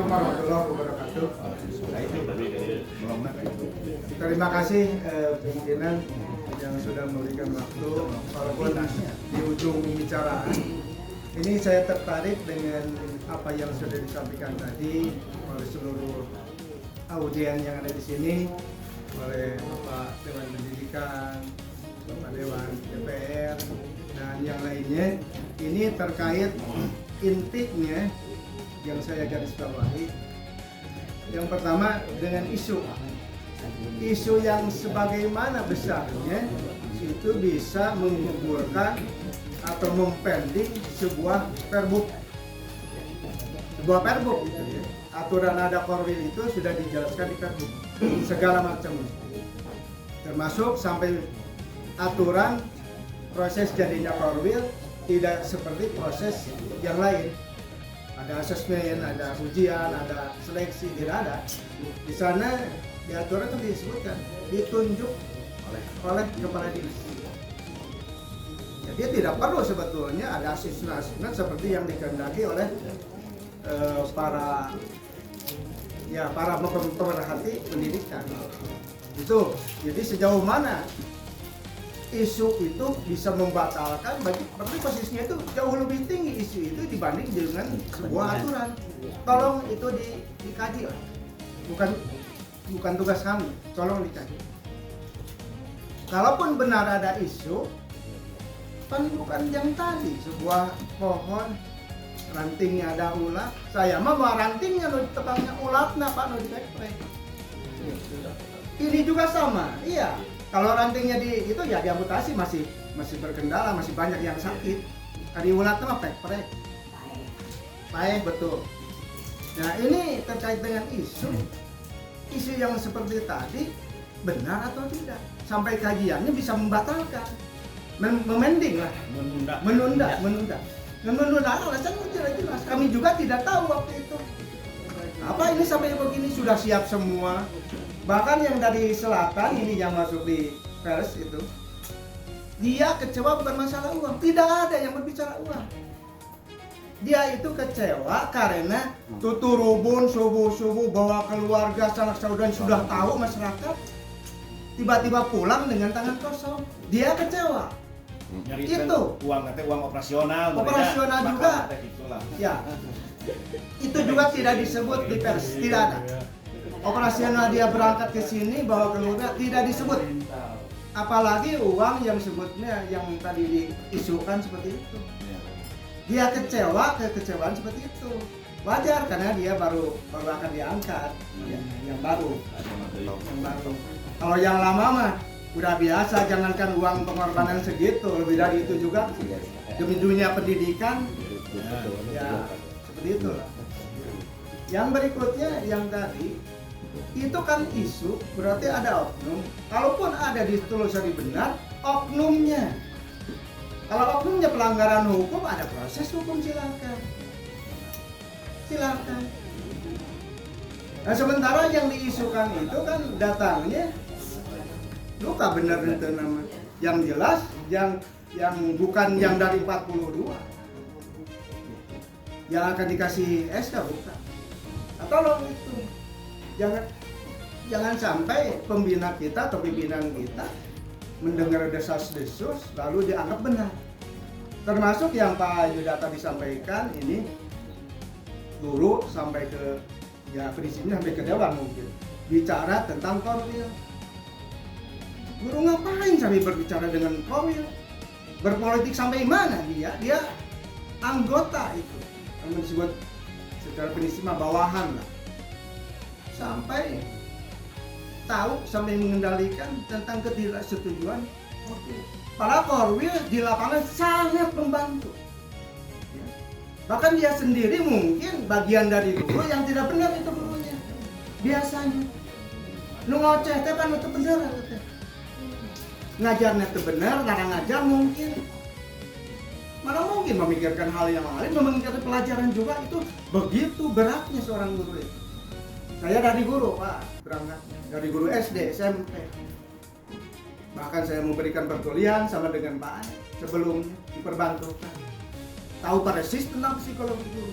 warahmatullahi wabarakatuh. Terima kasih pimpinan yang sudah memberikan waktu walaupun di ujung pembicaraan. Ini saya tertarik dengan apa yang sudah disampaikan tadi oleh seluruh audien yang ada di sini, oleh Bapak Dewan Pendidikan, Bapak Dewan DPR, dan yang lainnya. Ini terkait intinya yang saya garis bawahi. Yang pertama dengan isu yang sebagaimana besarnya itu bisa menggugurkan atau mempending sebuah perbuk gitu ya. Aturan ada korwil itu sudah dijelaskan di perbuk segala macam, termasuk sampai aturan proses jadinya korwil tidak seperti proses yang lain. Ada asesmen, ada ujian, ada seleksi, tidak ada. Di sana di aturan itu disebutkan ditunjuk oleh kepala dinas. Jadi tidak perlu sebetulnya ada asesmen seperti yang dikehendaki oleh para pemerhati pendidikan. Itu. Jadi sejauh mana isu itu bisa membatalkan, berarti posisinya itu jauh lebih tinggi isu itu dibanding dengan sebuah aturan. Tolong itu dikaji lah. Bukan tugas kami, tolong dikaji. Kalaupun benar ada isu, kan bukan yang tadi sebuah pohon rantingnya ada ulat, saya mah mau rantingnya lo tepangnya ulatnya Pak no dipek. Ini juga sama, iya. Kalau rantingnya itu ya diamputasi masih berkendala, masih banyak yang sakit. Kali ulatnya mah pek-pek. Baik, betul. Nah, ini terkait dengan isu yang seperti tadi benar atau tidak. Sampai kajiannya bisa membatalkan, memending lah, menunda. Dan menunda alasannya tidak jelas. Kami juga tidak tahu waktu itu. Apa ini sampai begini sudah siap semua. Bahkan yang dari selatan ini yang masuk di pers itu, dia kecewa bukan masalah uang, tidak ada yang berbicara uang. Dia itu kecewa karena tuturubun subuh-subuh bawa keluarga sanak saudara sudah tahu masyarakat, tiba-tiba pulang dengan tangan kosong. Dia kecewa. Itu uang operasional juga. Ya. Itu juga tidak disebut di pers, tidak ada. Operasional dia berangkat ke sini bawa keluarga tidak disebut. Apalagi uang yang sebutnya yang tadi diisukan seperti itu. Dia kekecewaan seperti itu. Wajar karena dia baru akan diangkat. Yang baru. Kalau yang lama mah udah biasa, jangankan uang pengorbanan segitu, lebih dari itu juga demi dunia pendidikan. Ya, seperti itu. Yang berikutnya yang tadi itu kan isu, berarti ada oknum. Kalaupun ada ditelusuri benar, oknumnya. Kalau oknumnya pelanggaran hukum, ada proses hukum, silakan. Nah, sementara yang diisukan itu kan datangnya luka benar itu nama. Yang jelas, yang bukan yang dari 42. Yang akan dikasih SK bukan. Nah, tolong itu. Jangan sampai pembina kita atau pimpinan kita mendengar desas-desus lalu dianggap benar. Termasuk yang Pak Yudata disampaikan ini guru sampai ke prinsipnya sampai ke dewan mungkin bicara tentang korwil. Guru ngapain sampai berbicara dengan korwil? Berpolitik sampai mana dia? Dia anggota itu. Yang disebut secara prinsip bawahan lah. Sampai tahu sampai mengendalikan tentang ketidaksetujuan korwil. Padahal korwil di lapangan sangat membantu. Bahkan dia sendiri mungkin bagian dari guru yang tidak benar itu gurunya. Biasanya. Nu ngoceh teh kan itu benar teh. Ngajarnya itu benar, larang ngajar mungkin. Mana mungkin memikirkan hal yang lain, memikirkan pelajaran juga itu begitu beratnya seorang guru itu. Saya dari guru, Pak, berangkat dari guru SD, SMP. Bahkan saya memberikan perkuliahan sama dengan Pak sebelumnya diperbantukan. Tahu persis tentang psikologi guru.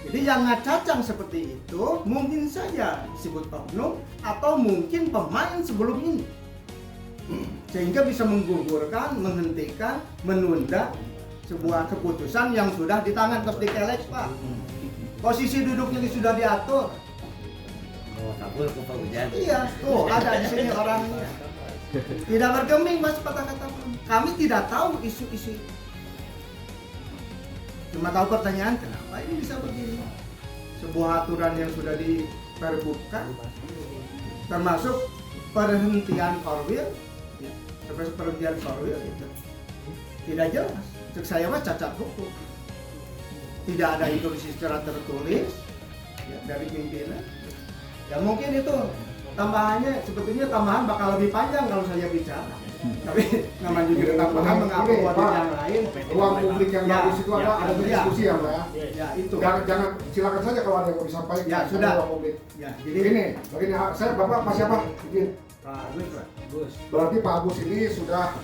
Jadi yang ngacacang seperti itu mungkin saja disebut oknum atau mungkin pemain sebelum ini. Sehingga bisa menggugurkan, menghentikan, menunda sebuah keputusan yang sudah di tangan Kepdikkelek, Pak. Posisi duduknya sudah diatur. Oh, kabur ke Pak Hujan. Iya, tuh ada di sini orangnya. Tidak bergeming Mas kata-kata. Kami tidak tahu isu-isu. Cuma tahu pertanyaan kenapa ini bisa begini. Sebuah aturan yang sudah diperbuka, termasuk perhentian korwil, ya, perhentian korwil itu tidak jelas. Cek saya mah cacat hukum. Tidak ada instruksi secara tertulis ya, dari pimpinan. Ya mungkin itu tambahannya, sebetulnya tambahan bakal lebih panjang kalau saya bicara. Tapi namanya juga tambahan mengakomodir yang lain. Ruang publik yang bagus itu ada berdiskusi ya Pak ya. Ya itu. Jangan silakan saja kalau ada yang mau disampaikan. Ya, sudah. Ruang publik. Ya Begini, saya Bapak Pak siapa? Izin. Pak Agus, Pak. Berarti Pak Agus ini sudah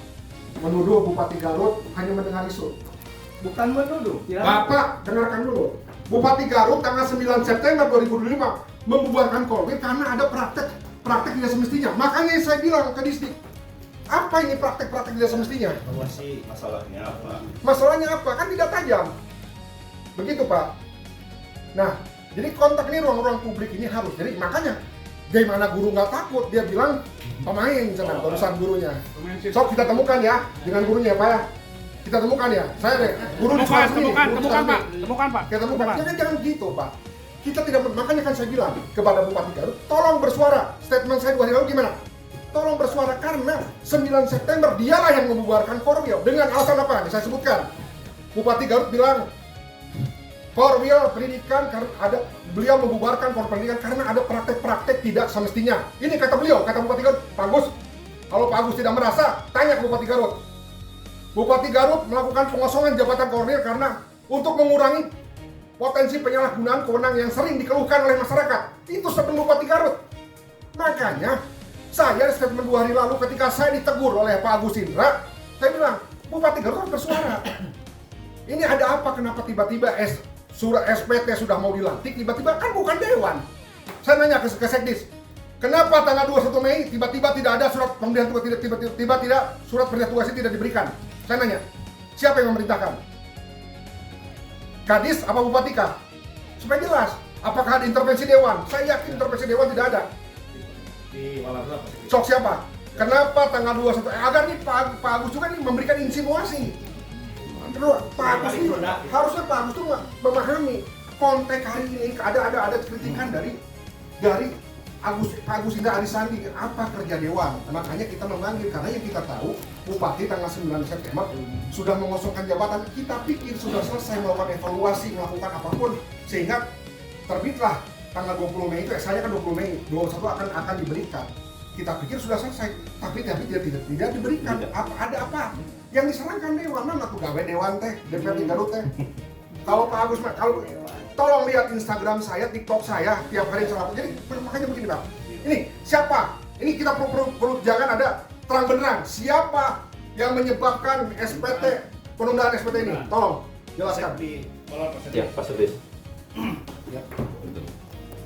menuduh Bupati Garut hanya mendengar isu. Bukan menuduh. Ya. Bapak dengarkan dulu. Bupati Garut tanggal 9 September 2005 membubarkan Korwil karena ada praktek tidak semestinya. Makanya saya bilang ke Disdik, apa ini praktek tidak semestinya? Evaluasi masalahnya apa? Masalahnya apa? Kan tidak tajam. Begitu Pak. Nah, jadi kontak ini ruang-ruang publik ini harus. Jadi makanya gimana guru nggak takut? Dia bilang pemain sana, barusan gurunya. Sok kita temukan ya dengan gurunya Pak ya. Kita temukan ya. Saya deh, guru di kelas ini. Temukan Pak. Kita temukan. Jangan gitu Pak. Kita tidak, makanya kan saya bilang kepada Bupati Garut, tolong bersuara. Statement saya 2 hari lalu gimana? Tolong bersuara karena 9 September dialah yang membubarkan Korwil. Dengan alasan apa? Saya sebutkan. Bupati Garut bilang Korwil pendidikan karena ada, beliau membubarkan Korwil pendidikan karena ada praktek-praktek tidak semestinya. Ini kata beliau, kata Bupati Garut. Pak Agus, kalau Pak Agus tidak merasa, tanya ke Bupati Garut. Bupati Garut melakukan pengosongan jabatan Korwil karena untuk mengurangi potensi penyalahgunaan kewenangan yang sering dikeluhkan oleh masyarakat. Itu statement Bupati Garut. Makanya saya statement 2 hari lalu ketika saya ditegur oleh Pak Agus Indra, saya bilang Bupati Garut harus bersuara. Ini ada apa? Kenapa tiba-tiba surat SPT sudah mau dilantik, tiba-tiba kan bukan dewan. Saya nanya ke Sekdis, kenapa tanggal 21 Mei tiba-tiba tidak ada surat pemberian tugas, tiba-tiba tidak surat perintah tugasnya tidak diberikan? Saya nanya, siapa yang memerintahkan? Kadis apa Bupatika? Supaya jelas, apakah ada intervensi dewan? Saya yakin intervensi dewan tidak ada. Di Walanda Sok siapa? Kenapa tanggal 21? Agar nih Pak Agus juga nih memberikan insinuasi. Pak Agus ini harusnya Pak Agus tuh memahami konteks hari ini ada kritikan dari Pak Agus Indra Arisandi, apa kerja dewan. Makanya kita memanggil karena yang kita tahu Bupati tanggal 9 September sudah mengosongkan jabatan. Kita pikir sudah selesai melakukan evaluasi, melakukan apapun sehingga terbitlah tanggal 20 Mei itu, SK-nya kan 20 Mei, 21 akan diberikan. Kita pikir sudah selesai, tapi tidak diberikan. Ada apa? Yang diserahkan dewan, mana tuh gawe dewan teh, DPRD Garut teh. Kalau Pak Agus, kalau tolong lihat Instagram saya, TikTok saya, tiap hari saya. Jadi makanya begini Pak. Ini siapa? Ini kita perlu jangan ada terang benderang. Siapa yang menyebabkan SPT, penundaan SPT ini? Tolong jelaskan. Ya, Pak Subis. Ya.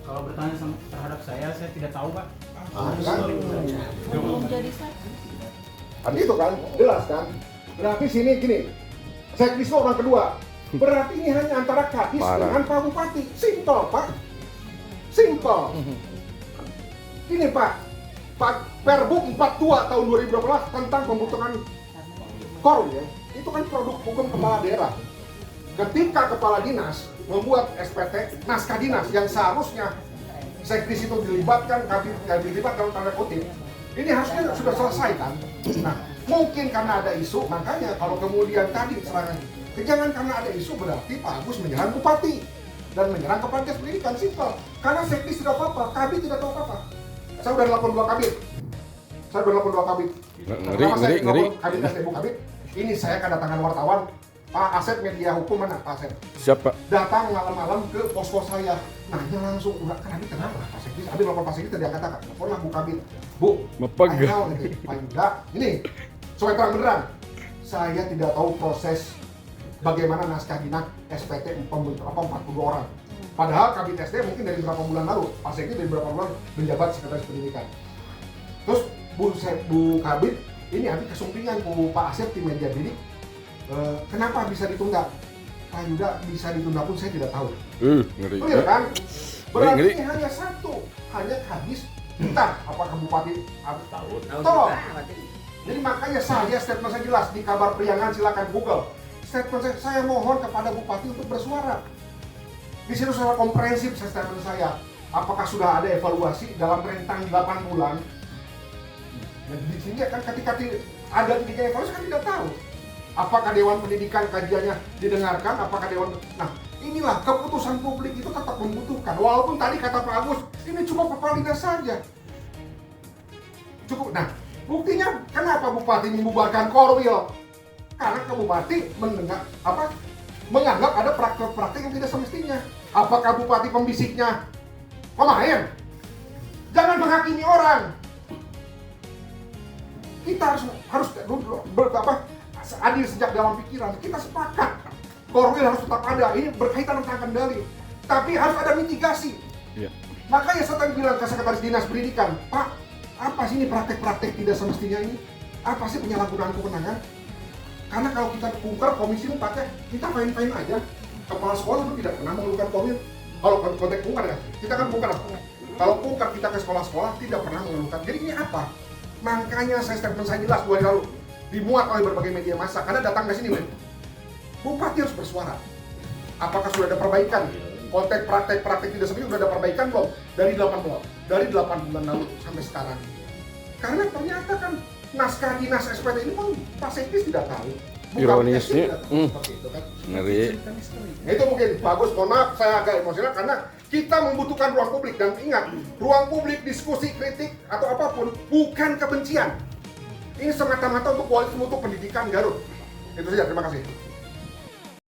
Kalau bertanya terhadap saya tidak tahu Pak. Kan itu kan, jelas kan. Berarti sini gini, Sekdis orang kedua. Berarti ini hanya antara Kadis dengan Pak Bupati. Simple Pak. Simple. Ini Pak Perbuk 42 tahun 2012 tentang pembentukan Korwil. Itu kan produk hukum kepala daerah. Ketika kepala dinas membuat SPT, naskah dinas yang seharusnya Sekdis itu dilibatkan dalam tanda kutip. Ini harusnya sudah selesai kan. Nah, mungkin karena ada isu, makanya kalau kemudian tadi serangan, jangan karena ada isu berarti Pak Agus menyerang Bupati dan menyerang Kepala Dinas Pendidikan, simpel. Karena Sekdis tidak apa-apa, Kabit tidak tahu apa-apa. Saya udah nelpon 2 kabit. Ngeri. Kabit dan Ibu Kabit. Ini saya kedatangan wartawan. Pak Asep media hukum mana Pak Asep? Siapa? Datang malam-malam ke posko saya. Nanya langsung, enggak Kabit kenapa? Pak Sekdis, habis nelpon Pak Sekdis tidak katakan. Nelpon lah Bu Kabit. Bu, Mepeg. Pak Yuda, ini supaya terang beneran. Saya tidak tahu proses bagaimana naskah dinas SPT 42 orang. Padahal Kabit SD mungkin dari beberapa bulan lalu, Pak Sekdi dari beberapa bulan menjabat Sekretaris Pendidikan. Terus Bu Kabit ini nanti kesumpingan Bu Pak Asep tim media bidik, kenapa bisa ditunda? Pak Yuda bisa ditunda pun saya tidak tahu. Ngeri. Clear kan? Berarti Ngeri. ini hanya satu, hanya habis entah apakah Bupati Tahun. tolong. Jadi makanya statement saya jelas di kabar Priangan, silakan Google. Statement saya mohon kepada Bupati untuk bersuara. Di situ secara komprehensif statement saya. Apakah sudah ada evaluasi dalam rentang 8 bulan? Nah, di sini kan ketika ada tiga evaluasi kan tidak tahu. Apakah Dewan Pendidikan kajiannya didengarkan? Apakah Dewan... Nah, inilah keputusan publik itu tetap membutuhkan. Walaupun tadi kata Pak Agus, ini cukup formalitas saja. Cukup. Nah, buktinya kenapa Bupati membubarkan Korwil? Karena ke Bupati menganggap ada praktek-praktek yang tidak semestinya. Apakah Bupati pembisiknya pemain? Jangan menghakimi orang. Kita harus adil sejak dalam pikiran. Kita sepakat Korwil harus tetap ada. Ini berkaitan tentang kendali. Tapi harus ada mitigasi. Iya. Makanya saya tadi bilang ke Sekretaris Dinas Pendidikan, Pak, apa sih ini praktek-praktek tidak semestinya ini? Apa sih penyalahgunaan kewenangan? Karena kalau kita bongkar komisi 4 ya, kita main-main aja. Kepala sekolah itu tidak pernah mengeluhkan Korwil. Kalau konteks bongkar ya, kita kan bongkar. Kalau bongkar kita ke sekolah-sekolah tidak pernah mengeluhkan. Jadi ini apa? Makanya statement saya jelas 2 hari lalu dimuat oleh berbagai media massa. Karena datang ke sini, Bupati harus bersuara. Apakah sudah ada perbaikan? Konteks praktek-praktek tidak seperti sudah ada perbaikan belum? Dari 8 bulan lalu sampai sekarang. Karena ternyata kan naskah dinas SPT ini pun Pak Sekdi tidak tahu. Ironisnya, Seperti itu kan. ngeri. Itu mungkin bagus, mohon maaf saya agak emosional karena kita membutuhkan ruang publik. Dan ingat, ruang publik, diskusi, kritik atau apapun bukan kebencian. Ini semata-mata untuk kualitas mutu pendidikan Garut. Itu saja, terima kasih.